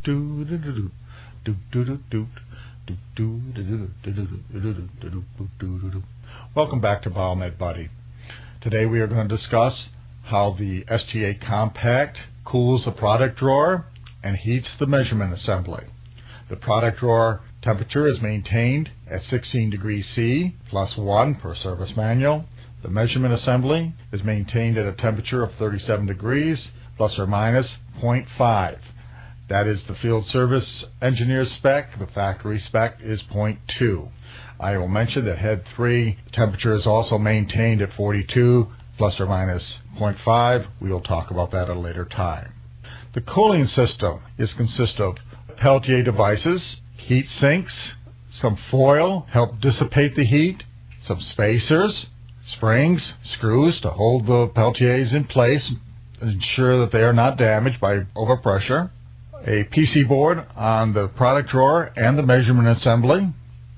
Welcome back to Biomed Buddy. Today we are going to discuss how the STA Compact cools the product drawer and heats the measurement assembly. The product drawer temperature is maintained at 16 degrees C plus 1 per service manual. The measurement assembly is maintained at a temperature of 37 degrees plus or minus 0.5. That is the field service engineer's spec. The factory spec is 0.2. I will mention that head 3 temperature is also maintained at 42 plus or minus 0.5. We will talk about that at a later time. The cooling system consists of Peltier devices, heat sinks, some foil help dissipate the heat, some spacers, springs, screws to hold the Peltiers in place and ensure that they are not damaged by overpressure, a PC board on the product drawer and the measurement assembly,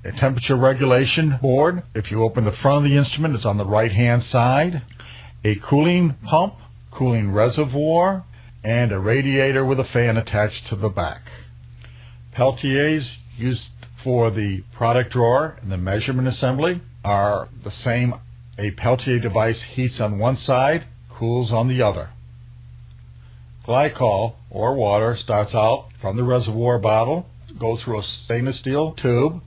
a temperature regulation board. If you open the front of the instrument, it's on the right hand side, a cooling pump, cooling reservoir, and a radiator with a fan attached to the back. Peltiers used for the product drawer and the measurement assembly are the same. A Peltier device heats on one side, cools on the other. Glycol, or water, starts out from the reservoir bottle, goes through a stainless steel tube,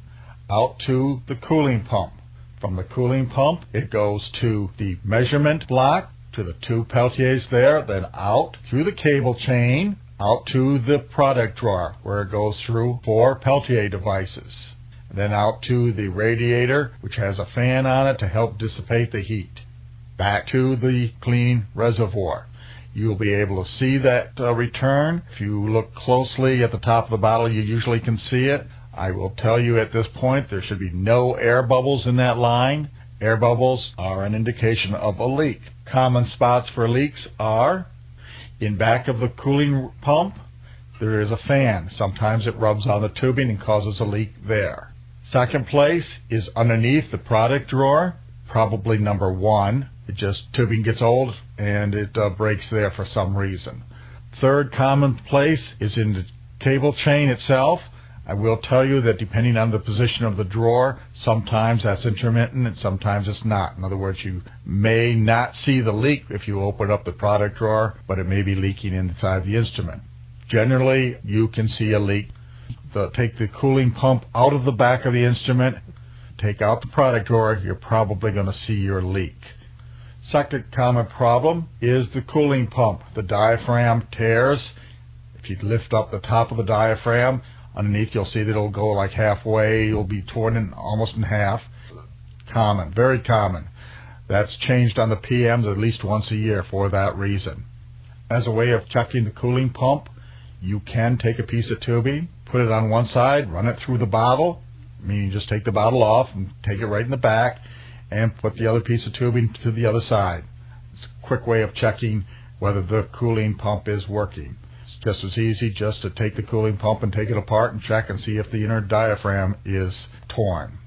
out to the cooling pump. From the cooling pump, it goes to the measurement block, to the two Peltiers there, then out through the cable chain, out to the product drawer, where it goes through 4 Peltier devices. Then out to the radiator, which has a fan on it to help dissipate the heat. Back to the cleaning reservoir. You'll be able to see that return. If you look closely at the top of the bottle, you usually can see it. I will tell you at this point, there should be no air bubbles in that line. Air bubbles are an indication of a leak. Common spots for leaks are in back of the cooling pump. There is a fan. Sometimes it rubs on the tubing and causes a leak there. Second place is underneath the product drawer, probably number 1. It just, tubing gets old and it breaks there for some reason. Third common place is in the cable chain itself. I will tell you that depending on the position of the drawer, sometimes that's intermittent and sometimes it's not. In other words, you may not see the leak if you open up the product drawer, but it may be leaking inside the instrument. Generally, you can see a leak. Take the cooling pump out of the back of the instrument, take out the product drawer, you're probably going to see your leak. Second common problem is the cooling pump. The diaphragm tears. If you lift up the top of the diaphragm, underneath you'll see that it'll go like halfway. It'll be torn almost in half. Common, very common. That's changed on the PMs at least once a year for that reason. As a way of checking the cooling pump, you can take a piece of tubing, put it on one side, run it through the bottle, meaning just take the bottle off and take it right in the back, and put the other piece of tubing to the other side. It's a quick way of checking whether the cooling pump is working. It's just as easy just to take the cooling pump and take it apart and check and see if the inner diaphragm is torn.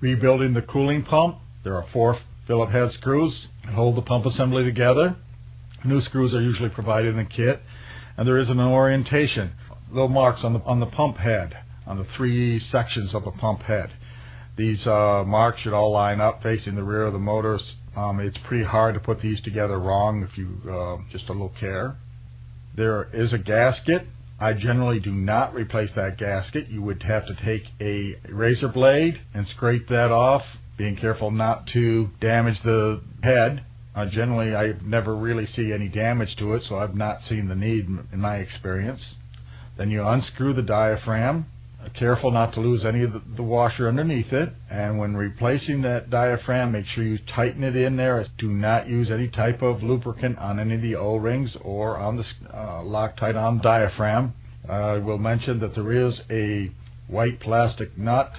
Rebuilding the cooling pump, there are 4 Phillips head screws that hold the pump assembly together. New screws are usually provided in a kit, and there is an orientation, little marks on the pump head, on the 3 sections of the pump head. These marks should all line up facing the rear of the motors. It's pretty hard to put these together wrong if you just a little care. There is a gasket. I generally do not replace that gasket. You would have to take a razor blade and scrape that off, being careful not to damage the head. Generally, I never really see any damage to it, so I've not seen the need in my experience. Then you unscrew the diaphragm. Careful not to lose any of the washer underneath it, and when replacing that diaphragm, make sure you tighten it in there. Do not use any type of lubricant on any of the O-rings or on the Loctite on the diaphragm. I will mention that there is a white plastic nut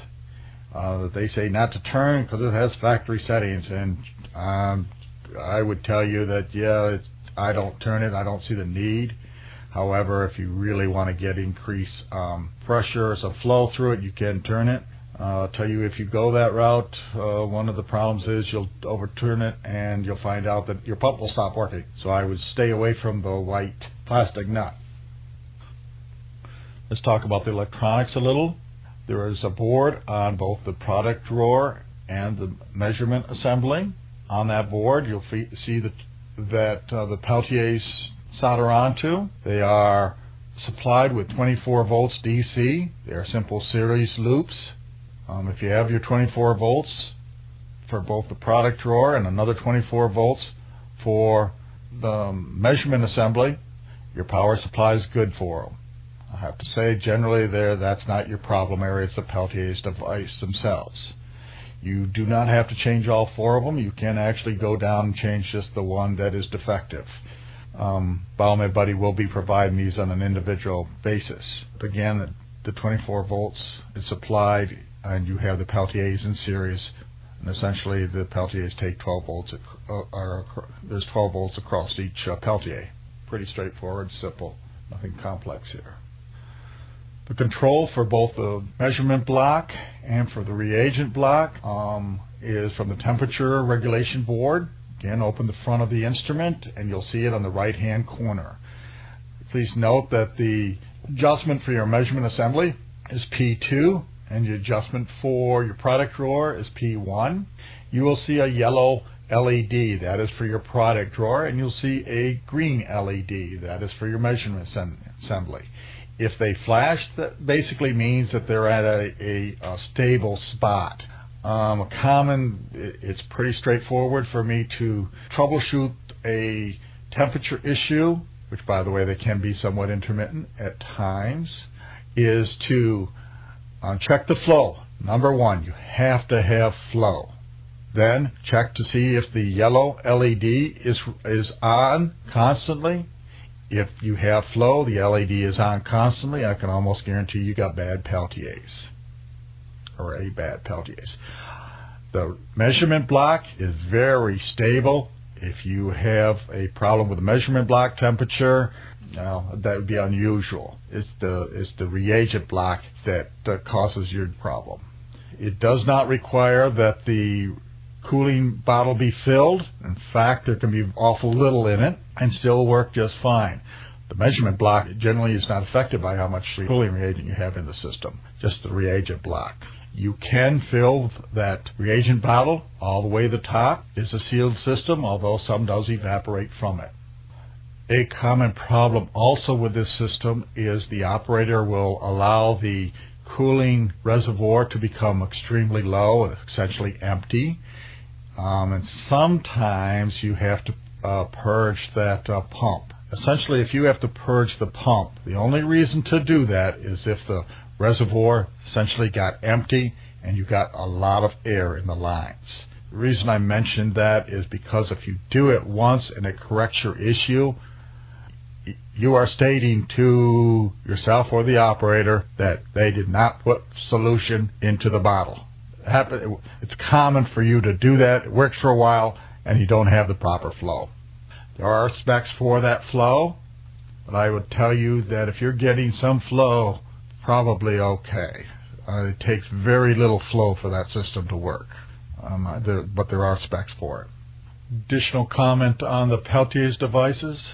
that they say not to turn because it has factory settings, and I would tell you that I don't turn it. I don't see the need. However, if you really want to get increased pressure, some flow through it, you can turn it. I'll tell you, if you go that route, one of the problems is you'll overturn it and you'll find out that your pump will stop working. So I would stay away from the white plastic nut. Let's talk about the electronics a little. There is a board on both the product drawer and the measurement assembly. On that board you'll see that the Peltiers solder onto. They are supplied with 24 volts DC. They are simple series loops. If you have your 24 volts for both the product drawer and another 24 volts for the measurement assembly, your power supply is good for them. I have to say, generally that's not your problem area. It's the Peltier's device themselves. You do not have to change all four of them. You can actually go down and change just the one that is defective. Biomed Buddy will be providing these on an individual basis. Again, the 24 volts is supplied, and you have the Peltiers in series, and essentially the Peltiers take 12 volts. There's 12 volts across each Peltier. Pretty straightforward, simple, nothing complex here. The control for both the measurement block and for the reagent block is from the temperature regulation board. Again, open the front of the instrument and you'll see it on the right hand corner. Please note that the adjustment for your measurement assembly is P2 and the adjustment for your product drawer is P1. You will see a yellow LED, that is for your product drawer, and you'll see a green LED, that is for your measurement assembly. If they flash, that basically means that they're at a stable spot. It's pretty straightforward for me to troubleshoot a temperature issue, which by the way they can be somewhat intermittent at times, is to check the flow. Number one, you have to have flow. Then check to see if the yellow LED is on constantly. If you have flow, the LED is on constantly, I can almost guarantee you got bad Peltiers, or a bad Peltiers. The measurement block is very stable. If you have a problem with the measurement block temperature, that would be unusual. It's the reagent block that causes your problem. It does not require that the cooling bottle be filled. In fact, there can be awful little in it and still work just fine. The measurement block generally is not affected by how much cooling reagent you have in the system, just the reagent block. You can fill that reagent bottle all the way to the top. It's a sealed system, although some does evaporate from it. A common problem also with this system is the operator will allow the cooling reservoir to become extremely low and essentially empty. And sometimes you have to purge that pump. Essentially, if you have to purge the pump, the only reason to do that is if the reservoir essentially got empty and you got a lot of air in the lines. The reason I mentioned that is because if you do it once and it corrects your issue, you are stating to yourself or the operator that they did not put solution into the bottle. It's common for you to do that. It works for a while and you don't have the proper flow. There are specs for that flow, but I would tell you that if you're getting some flow, probably okay. It takes very little flow for that system to work, but there are specs for it. Additional comment on the Peltier's devices.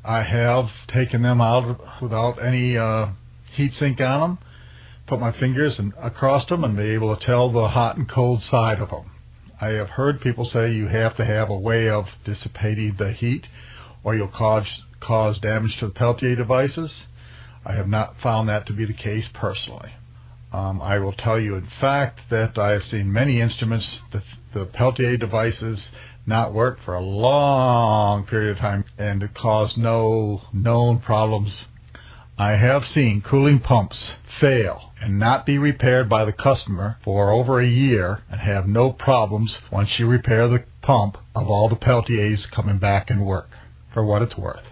I have taken them out without any heat sink on them, put my fingers across them and be able to tell the hot and cold side of them. I have heard people say you have to have a way of dissipating the heat or you'll cause damage to the Peltier devices. I have not found that to be the case personally. I will tell you in fact that I have seen many instruments, the Peltier devices, not work for a long period of time and it caused no known problems. I have seen cooling pumps fail and not be repaired by the customer for over a year and have no problems once you repair the pump of all the Peltiers coming back and work, for what it's worth.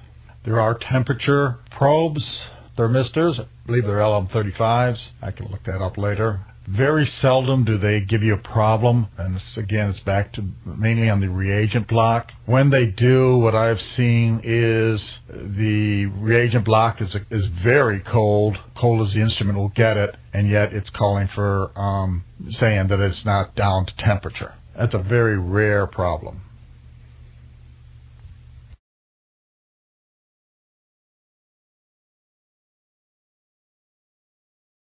There are temperature probes, thermistors, I believe they're LM35s. I can look that up later. Very seldom do they give you a problem, and it's back to mainly on the reagent block. When they do, what I've seen is the reagent block is very cold as the instrument will get it, and yet it's calling for saying that it's not down to temperature. That's a very rare problem.